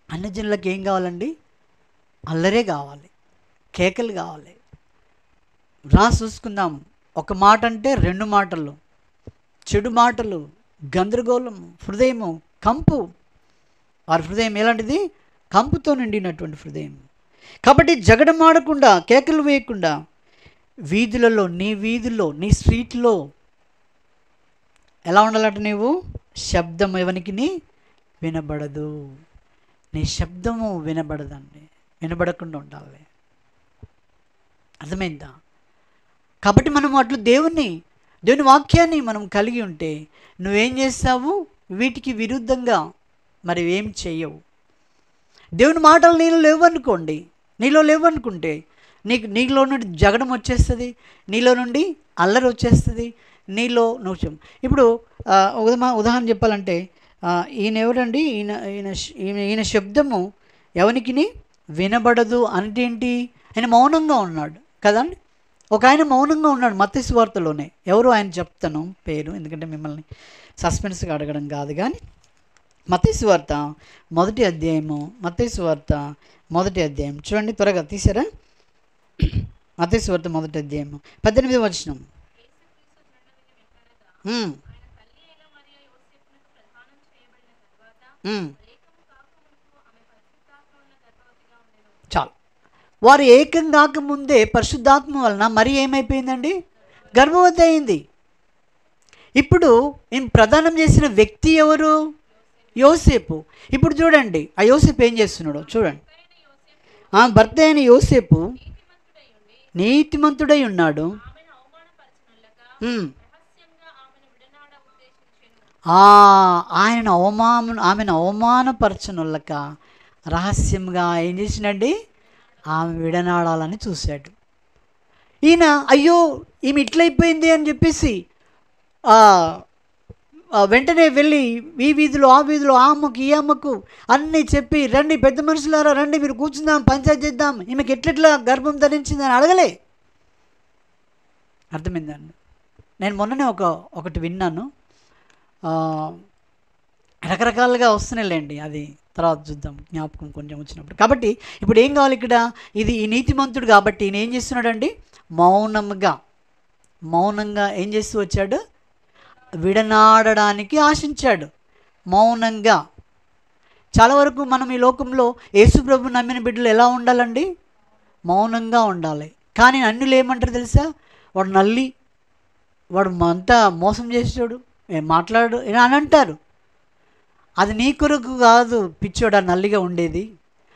అన్యజనులకు ఏం కావాలండి? అల్లరే కావాలి, కేకలు కావాలి. చూసుకుందాం. ఒక మాట అంటే 2 మాటలు, చెడు మాటలు, గందరగోళం, హృదయము కంపు. వారి హృదయం ఎలాంటిది? కంపుతో నిండినటువంటి హృదయం. కాబట్టి జగడమాడకుండా, కేకలు వేయకుండా వీధులలో, నీ వీధుల్లో, నీ స్ట్రీట్లో ఎలా ఉండాలంటే నీవు శబ్దం ఎవరికి వినబడదు. నీ శబ్దము వినబడదండి, వినబడకుండా ఉండాలి. అర్థమైందా? కాబట్టి మనం అట్లు దేవుని వాక్యాన్ని మనం కలిగి ఉంటే నువ్వేం చేస్తావు? వీటికి విరుద్ధంగా మరి ఏం చెయ్యవు. దేవుని మాటలు నీలో లేవనుకుంటే నీలో నుండి జగడం వచ్చేస్తుంది, నీలో నుండి అల్లరి వచ్చేస్తుంది, నీలో నువ్వు. ఇప్పుడు ఉదాహరణ చెప్పాలంటే ఈయన ఎవరండి? ఈయన శబ్దము ఎవరికి వినబడదు అంటే ఏంటి? ఆయన మౌనంగా ఉన్నాడు కదండి. ఒక ఆయన మౌనంగా ఉన్నాడు మత్తయి సువార్తలోనే. ఎవరు ఆయన చెప్తాను పేరు, ఎందుకంటే మిమ్మల్ని సస్పెన్స్గా అడగడం కాదు. కానీ మత్తయి సువార్త మొదటి అధ్యాయం చూడండి, త్వరగా తీసారా? మత్తయి సువార్త మొదటి అధ్యాయము 18వ వచనం. చాలు. వారు ఏకం కాకముందే పరిశుద్ధాత్మ వలన మరి ఏమైపోయిందండి? గర్భవతి అయింది. ఇప్పుడు ఈయన ప్రదానం చేసిన వ్యక్తి ఎవరు? యోసేపు. ఇప్పుడు చూడండి ఆ యోసేపు ఏం చేస్తున్నాడో చూడండి. ఆ భర్త అయిన యోసేపు నీతిమంతుడై ఉన్నాడు. ఆమెను అవమానపరచనులక రహస్యంగా ఏం చేసినండి? ఆమె విడనాడాలని చూశాడు. ఈయన అయ్యో ఈమె ఇట్లయిపోయింది అని చెప్పేసి వెంటనే వెళ్ళి ఈ వీధిలో ఆ వీధిలో ఆ అమ్మకు ఈ అమ్మకు అన్నీ చెప్పి, రండి పెద్ద మనుషులారా రండి, మీరు కూర్చుందాం, పంచాయతీ చేద్దాం, ఈమెకి ఎట్లెట్లా గర్భం ధరించిందని అడగలే. అర్థమైందండి? నేను మొన్ననే ఒకటి విన్నాను. రకరకాలుగా వస్తున్నాయిలేండి, అది తర్వాత చూద్దాం, జ్ఞాపకం కొంచెం వచ్చినప్పుడు. కాబట్టి ఇప్పుడు ఏం కావాలి ఇక్కడ? ఇది ఈ నీతిమంతుడు కాబట్టి ఈయన ఏం చేస్తున్నాడండి? మౌనంగా ఏం చేస్తూ వచ్చాడు? విడనాడడానికి ఆశించాడు మౌనంగా. చాలా వరకు మనం ఈ లోకంలో యేసుప్రభు నమ్మిన బిడ్డలు ఎలా ఉండాలండి? మౌనంగా ఉండాలి. కానీ అన్యులు ఏమంటారు తెలుసా? వాడు నల్లి, వాడు అంతా మోసం చేసాడు, మాట్లాడు అని అంటారు. అది నీ కొరకు కాదు పిచ్చోడా నల్లిగా ఉండేది,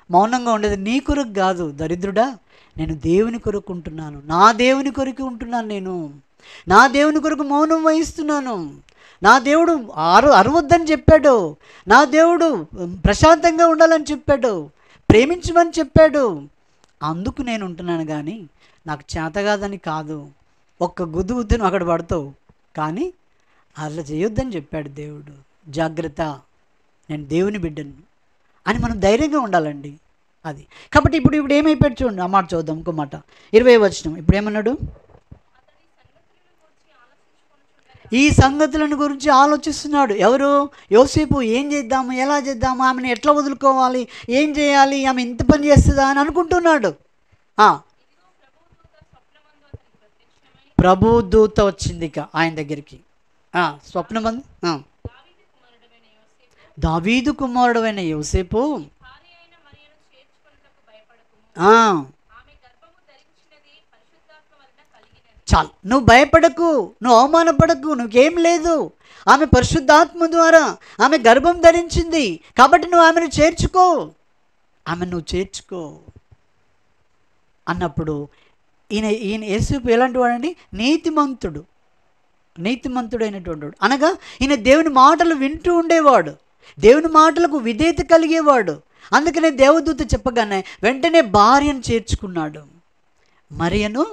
మౌనంగా ఉండేది నీ కొరకు కాదు దరిద్రుడా. నేను దేవుని కొరకు ఉంటున్నాను, నా దేవుని కొరకు ఉంటున్నాను, నేను నా దేవుని కొరకు మౌనం వహిస్తున్నాను. నా దేవుడు అరవద్దని చెప్పాడు, నా దేవుడు ప్రశాంతంగా ఉండాలని చెప్పాడు, ప్రేమించమని చెప్పాడు, అందుకు నేను ఉంటున్నాను. కానీ నాకు చేత కాదని కాదు. ఒక్క గుద్దును అక్కడ పడతావు, కానీ అట్లా చేయొద్దని చెప్పాడు దేవుడు. జాగ్రత్త, నేను దేవుని బిడ్డను అని మనం ధైర్యంగా ఉండాలండి. అది కాబట్టి ఇప్పుడు ఏమైపోయాడు చూడండి. ఆ మాట చూద్దాం, ఇంకో మాట 20వ వచనం. ఇప్పుడు ఏమన్నాడు? ఈ సంగతులను గురించి ఆలోచిస్తున్నాడు. ఎవరు? యోసేపు. ఏం చేద్దాము, ఎలా చేద్దాము, ఆమెను ఎట్లా వదులుకోవాలి, ఏం చేయాలి, ఆమె ఇంత పని చేస్తుందా అని అనుకుంటున్నాడు. ప్రభు దూత వచ్చింది ఇక ఆయన దగ్గరికి. స్వప్నమందు దావీదు కుమారుడైన యోసేపు, చాలు, నువ్వు భయపడకు, నువ్వు అవమానపడకు, నువ్వేం లేదు. ఆమె పరిశుద్ధాత్మ ద్వారా ఆమె గర్భం ధరించింది కాబట్టి నువ్వు ఆమెను చేర్చుకో, నువ్వు చేర్చుకో అన్నప్పుడు ఈయన యేసేపు ఎలాంటి వాడండి? నీతిమంతుడైనటువంటి వాడు. అనగా ఈయన దేవుని మాటలు వింటూ ఉండేవాడు, దేవుని మాటలకు విధేయత కలిగేవాడు. అందుకనే దేవదూత చెప్పగానే వెంటనే భార్యను చేర్చుకున్నాడు, మరియను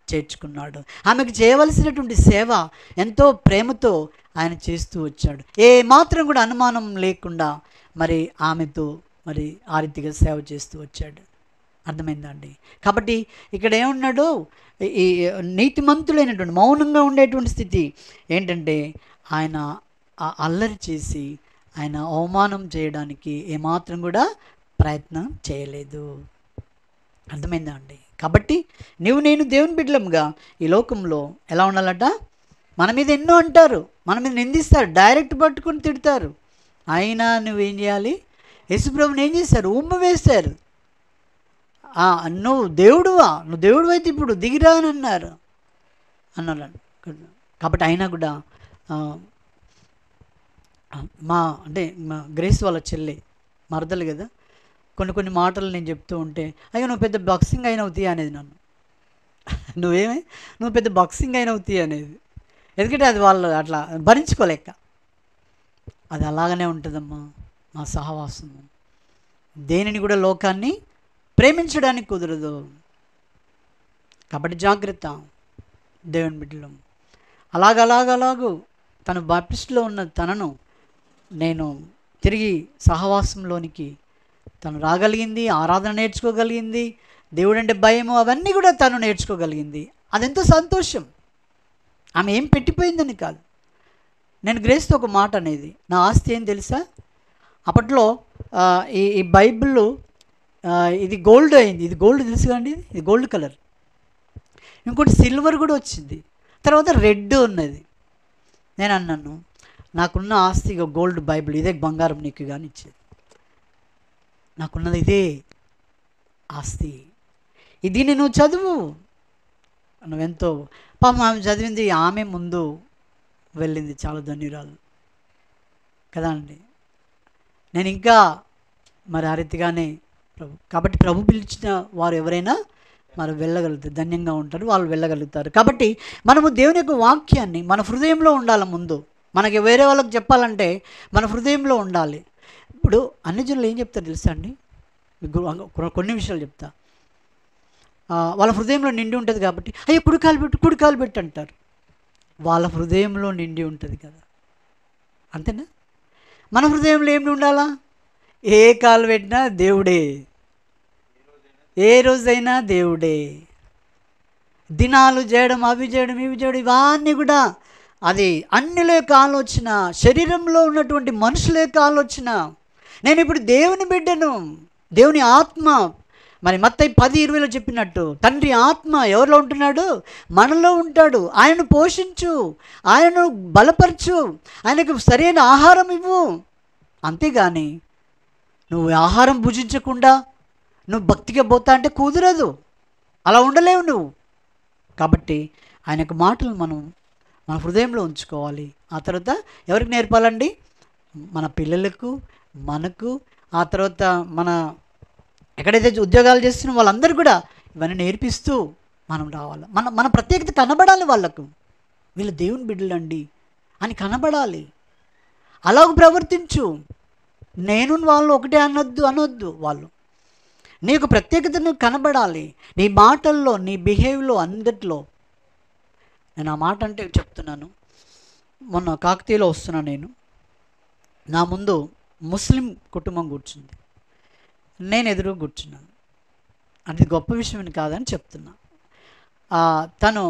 చేర్చుకున్నాడు. ఆమెకు చేయవలసినటువంటి సేవ ఎంతో ప్రేమతో ఆయన చేస్తూ వచ్చాడు. ఏ మాత్రం కూడా అనుమానం లేకుండా ఆమెతో ఆ రీతిగా సేవ చేస్తూ వచ్చాడు. అర్థమైందా అండి? కాబట్టి ఇక్కడ ఏమున్నాడు? ఈ నీతిమంతులైనటువంటి మౌనంగా ఉండేటువంటి స్థితి ఏంటంటే ఆయన అల్లరి చేసి ఆయన అవమానం చేయడానికి ఏమాత్రం కూడా ప్రయత్నం చేయలేదు. అర్థమైందా అండి? కాబట్టి నేను దేవుని బిడ్డలంగా ఈ లోకంలో ఎలా ఉండాలట? మన మీద ఎన్నో అంటారు, మన మీద నిందిస్తారు, డైరెక్ట్ పట్టుకొని తిడతారు. అయినా నువ్వేం చేయాలి? యేసుప్రభుని ఏం చేశారు? ఉమ్మ వేశారు. నువ్వు దేవుడువా, నువ్వు దేవుడు అయితే ఇప్పుడు దిగిరా అని అన్నారు. కాబట్టి అయినా కూడా మా గ్రేస్ వాళ్ళ చెల్లి మరదలు కదా, కొన్ని మాటలు నేను చెప్తూ ఉంటే, అయ్యో నువ్వు పెద్ద బాక్సింగ్ అయినవుతీ అనేది నన్ను. నువ్వు పెద్ద బాక్సింగ్ అయినవుతీ అనేది. ఎందుకంటే అది వాళ్ళు అట్లా భరించుకోలేక. అది అలాగనే ఉంటుందమ్మా మా సహవాసము. దేనిని కూడా లోకాన్ని ప్రేమించడానికి కుదరదు. కాబట్టి జాగ్రత్త దేవుని బిడ్డలు. అలాగూ తను బాప్టిస్ట్లో ఉన్న తనను నేను తిరిగి సహవాసంలోనికి తను రాగలిగింది, ఆరాధన నేర్చుకోగలిగింది, దేవుడంటే భయము అవన్నీ కూడా తను నేర్చుకోగలిగింది. అదెంతో సంతోషం. ఆమె ఏం పెట్టిపోయిందని కాదు. నేను గ్రేస్తో ఒక మాట అనేది, నా ఆస్తి ఏం తెలుసా, అప్పట్లో ఈ బైబిల్ ఇది గోల్డ్ అయింది. ఇది గోల్డ్ తెలుసు కదండి, ఇది గోల్డ్ కలర్. ఇంకోటి సిల్వర్ కూడా వచ్చింది, తర్వాత రెడ్ ఉన్నది. నేను అన్నాను, నాకున్న ఆస్తి గోల్డ్ బైబిల్, ఇదే బంగారం నీకు కానీ ఇచ్చేది. నాకున్నది ఇదే ఆస్తి, ఇది నేను చదువు. నువ్వెంతో పాపం ఆమె చదివింది, ఆమె ముందు వెళ్ళింది, చాలా ధన్యురాలు కదా అండి. నేను ఇంకా మరి ఆ రీతిగానే కాబట్టి ప్రభు పిలిచిన వారు ఎవరైనా మరి వెళ్ళగలుగుతారు, ధన్యంగా ఉంటారు, వాళ్ళు వెళ్ళగలుగుతారు. కాబట్టి మనము దేవుని యొక్క వాక్యాన్ని మన హృదయంలో ఉండాలి. ముందు మనకి వేరే వాళ్ళకి చెప్పాలంటే మన హృదయంలో ఉండాలి. ఇప్పుడు అన్ని జనులు ఏం చెప్తారు తెలుసా అండి, కొన్ని విషయాలు చెప్తా. వాళ్ళ హృదయంలో నిండి ఉంటుంది కాబట్టి అయ్యో కుడి కాలు పెట్టు అంటారు. వాళ్ళ హృదయంలో నిండి ఉంటుంది కదా, అంతేనా? మన హృదయంలో ఏమి ఉండాలా? ఏ కాలు పెట్టినా దేవుడే, ఏ రోజైనా దేవుడే. దినాలు చేయడం, అవి చేయడం, ఇవి చేయడం, ఇవన్నీ కూడా అది అన్నిల యొక్క ఆలోచన, శరీరంలో ఉన్నటువంటి మనుషుల యొక్క ఆలోచన. నేను ఇప్పుడు దేవుని బిడ్డను, దేవుని ఆత్మ. మరి మత్తయి 10:20 చెప్పినట్టు తండ్రి ఆత్మ ఎవరిలో ఉంటున్నాడు? మనలో ఉంటాడు. ఆయనను పోషించు, ఆయనను బలపరచు, ఆయనకు సరైన ఆహారం ఇవ్వు. అంతేగాని నువ్వు ఆహారం భుజించకుండా నువ్వు భక్తిగా పోతా అంటే కుదరదు, అలా ఉండలేవు నువ్వు. కాబట్టి ఆయన యొక్క మాటలు మనం మన హృదయంలో ఉంచుకోవాలి. ఆ తర్వాత ఎవరికి నేర్పాలండి? మన పిల్లలకు, మనకు, ఆ తర్వాత మన ఎక్కడైతే ఉద్యోగాలు చేస్తున్న వాళ్ళందరూ కూడా ఇవన్నీ నేర్పిస్తూ మనం రావాలి. మన ప్రత్యేకత కనబడాలి వాళ్ళకు, వీళ్ళు దేవుని బిడ్డలండి అని కనబడాలి. అలాగ ప్రవర్తించు. నేను వాళ్ళు ఒకటే అనొద్దు. వాళ్ళు నీకు ప్రత్యేకతను కనబడాలి, నీ మాటల్లో, నీ బిహేవ్లో, అందట్లో. నేను ఆ మాట అంటే చెప్తున్నాను. మొన్న కాకతీయలో వస్తున్నాను నేను, నా ముందు ముస్లిం కుటుంబం కూర్చుంది, నేను ఎదురు కూర్చున్నాను. అది గొప్ప విషయం కాదని చెప్తున్నా. తను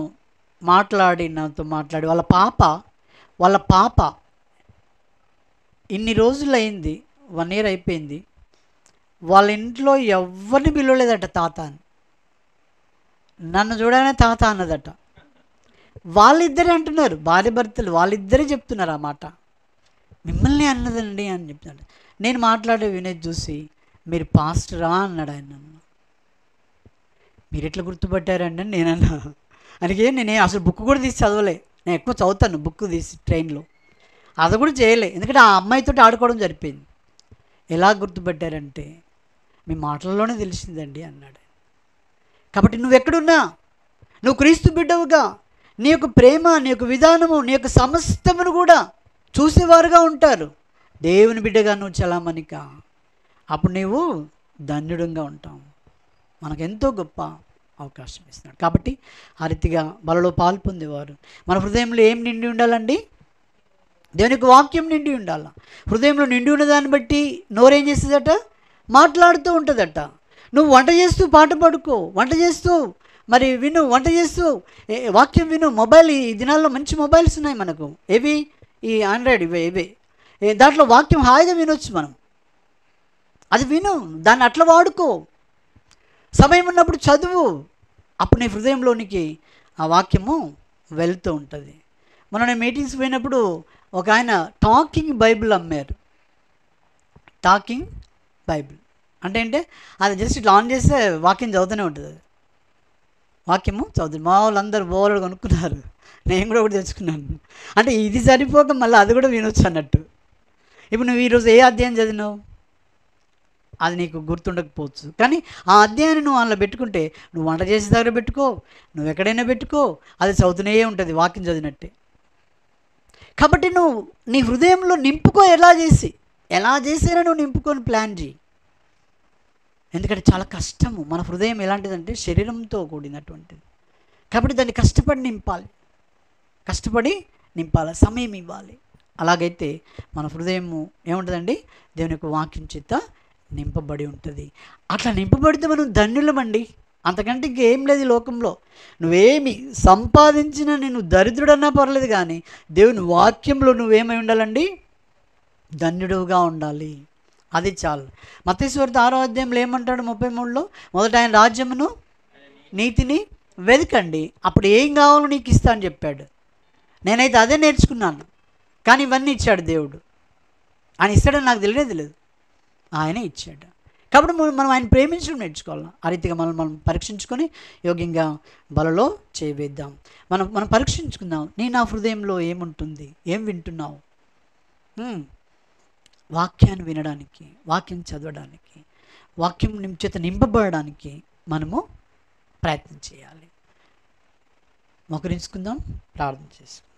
నాతో మాట్లాడి వాళ్ళ పాప ఇన్ని రోజులైంది, 1 year అయిపోయింది, వాళ్ళ ఇంట్లో ఎవరిని పిలవలేదట తాత అని. నన్ను చూడగానే తాత అన్నదట. వాళ్ళిద్దరే అంటున్నారు, భార్య భర్తలు వాళ్ళిద్దరే చెప్తున్నారు ఆ మాట. మిమ్మల్ని అన్నదండి అని చెప్తున్నాడు. నేను మాట్లాడే వినేది చూసి, మీరు పాస్టరా అన్నాడు ఆయన. నన్ను మీరు ఎట్లా గుర్తుపట్టారండి అని నేనన్నా. అందుకే నేను అసలు బుక్ కూడా తీసి చదవలే. నేను ఎక్కువ చదువుతాను బుక్ తీసి ట్రైన్లో, అది కూడా చేయలే, ఎందుకంటే ఆ అమ్మాయితో ఆడుకోవడం సరిపోయింది. ఎలా గుర్తుపట్టారంటే మీ మాటల్లోనే తెలిసిందండి అన్నాడు. కాబట్టి నువ్వెక్కడున్నా, నువ్వు క్రీస్తు బిడ్డవుగా, నీ యొక్క ప్రేమ, నీ యొక్క విధానము, నీ యొక్క సమస్తమును కూడా చూసేవారుగా ఉంటారు. దేవుని బిడ్డగా నువ్వు చలామణిక, అప్పుడు నీవు ధన్యుడంగా ఉంటావు. మనకెంతో గొప్ప అవకాశం ఇస్తున్నాడు. కాబట్టి ఆ రీతిగా బలలో పాలు పొందేవారు మన హృదయంలో ఏం నిండి ఉండాలండి? దేవునికి వాక్యం నిండి ఉండాలి. హృదయంలో నిండి ఉన్న దాన్ని బట్టి నోరేం చేస్తుందట? మాట్లాడుతూ ఉంటుందట. నువ్వు వంట చేస్తూ పాట పాడుకో, వంట చేస్తూ మరి విను, వంట చేస్తూ వాక్యం విను. మొబైల్, ఈ దినాల్లో మంచి మొబైల్స్ ఉన్నాయి మనకు, ఏవి ఈ ఆండ్రాయిడ్, ఇవే దాంట్లో వాక్యం హాయిగా వినొచ్చు మనం. అది విను, దాన్ని అట్లా వాడుకో. సమయం ఉన్నప్పుడు చదువు, అప్పుడు నీ హృదయంలోనికి ఆ వాక్యము వెళ్తూ ఉంటుంది. మొన్న నేను మీటింగ్స్ పోయినప్పుడు ఒక ఆయన టాకింగ్ బైబిల్ అమ్మారు. టాకింగ్ బైబిల్ అంటే అది జస్ట్ ఇట్లా ఆన్ చేస్తే వాక్యం చదువుతూనే ఉంటుంది. అది వాక్యము చదువుతుంది. మా వాళ్ళందరూ బోర్డు కొనుక్కున్నారు, నేను కూడా ఒకటి తెచ్చుకున్నాను. అంటే ఇది సరిపోక మళ్ళీ అది కూడా వినొచ్చు అన్నట్టు. ఇప్పుడు నువ్వు ఈరోజు ఏ అధ్యాయం చదివినావు అది నీకు గుర్తుండకపోవచ్చు, కానీ ఆ అధ్యాయాన్ని నువ్వు అందులో పెట్టుకుంటే, నువ్వు వంట చేసే దగ్గర పెట్టుకో, నువ్వు ఎక్కడైనా పెట్టుకో, అది చదువుతూనే ఉంటుంది వాక్యం చదివినట్టే. కాబట్టి నువ్వు నీ హృదయంలో నింపుకో. ఎలా చేసినా నువ్వు నింపుకొని ప్లాన్ చేయి. ఎందుకంటే చాలా కష్టము. మన హృదయం ఎలాంటిదంటే శరీరంతో కూడినటువంటిది. కాబట్టి దాన్ని కష్టపడి నింపాలి, సమయం ఇవ్వాలి. అలాగైతే మన హృదయము ఏముంటుందండి? దేవుని యొక్క వాక్యం చేత నింపబడి ఉంటుంది. అట్లా నింపబడితే మనం ధన్యులమండి. అంతకంటే ఇంకేం లేదు ఈ లోకంలో. నువ్వేమి సంపాదించినా నేను దరిద్రుడన్నా పర్లేదు, కానీ దేవుని వాక్యంలో నువ్వేమై ఉండాలండి? ధన్యుడుగా ఉండాలి. అది చాలు. మత్తయి సువార్త 6వ అధ్యాయంలో ఏమంటాడు 33లో? మొదట ఆయన రాజ్యమును నీతిని వెతకండి, అప్పుడు ఏం కావాలో నీకు ఇస్తా అని చెప్పాడు. నేనైతే అదే నేర్చుకున్నాను. కానీ ఇవన్నీ ఇచ్చాడు దేవుడు. ఆయన ఇస్తాడని నాకు తెలియదు లేదు, ఆయనే ఇచ్చాడు. కాబట్టి మనం ఆయన ప్రేమించడం నేర్చుకోవాలి. ఆ రీతిగా మనం పరీక్షించుకొని యోగ్యంగా బలలో చేయవేద్దాం. మనం పరీక్షించుకుందాం. నా హృదయంలో ఏముంటుంది, ఏం వింటున్నావు? వాక్యాన్ని వినడానికి, వాక్యం చదవడానికి, వాక్యం చేత నింపబడడానికి మనము ప్రయత్నం చేయాలి. మోకరించుకుందాం, ప్రార్థన చేసుకుందాం.